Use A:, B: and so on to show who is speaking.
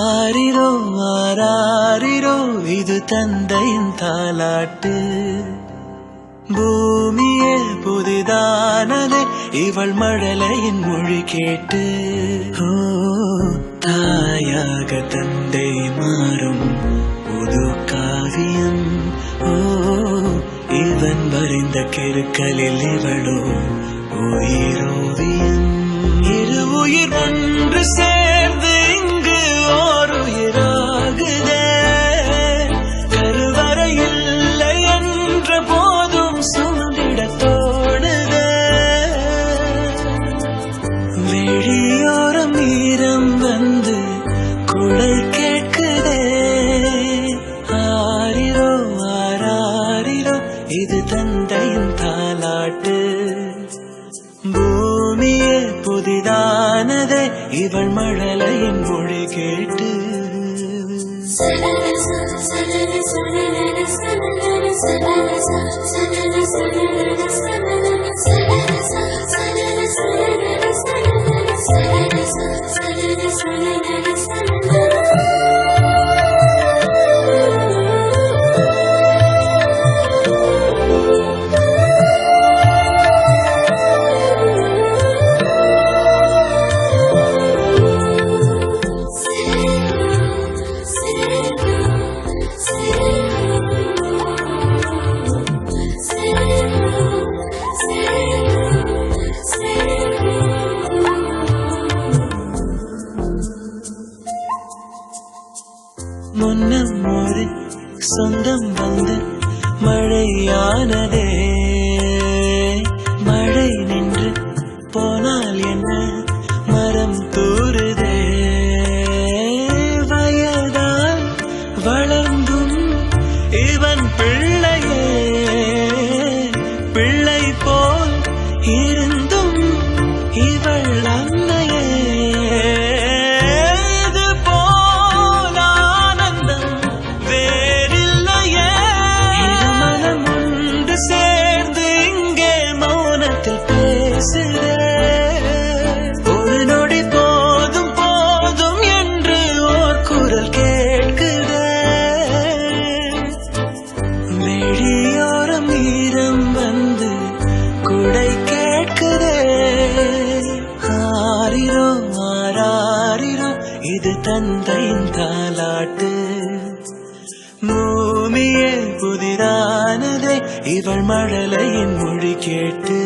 A: ஆரிரோ ஆராரிரோ இது தந்தையின் தாலாட்டு. பூமியே புதிதானதே இவள் மழலையின் மொழி கேட்டு. ஓ தாயாக தந்தை மாறும் புது காவியம். ஓ இவன் வரைந்த கிறுக்கலில் இவளோ உயிரோவியம். இரு உயிர் ஒன்று சேர்ந்து இங்கு ஓர் உயிராகுதே. கருவறை இல்லை என்ற போதும் சுமந்திட தோடுதே. வெளியோரம் ஈரம் வந்து குடை கேட்குதே. ஆரிரோ ஆராரிரோ இது தந்தையின் தாலாட்டு. பூமியே புதிதானதே இவள் மழலையின் மொழி கேட்டு. முன்னம் ஒரு சொந்தம் வந்து மழையானதே. மழை நின்று போனால் என்ன மரம் தூறுதே. வயதால் வளர்ந்தும் இவன் பிள்ளையே. பிள்ளை போல் இருந்தும் இவள் அன்னையே. ஒரு நொடி போதும் போதும் என்று ஓர் குரல் கேட்குதே. வெளியோரம் ஈரம் வந்து குடை கேட்குதே. ஆரிரோ ஆராரிரோ இது தந்தையின் தாலாட்டு. பூமியே புதிரானதே இவள் மழலையின் மொழி கேட்டு.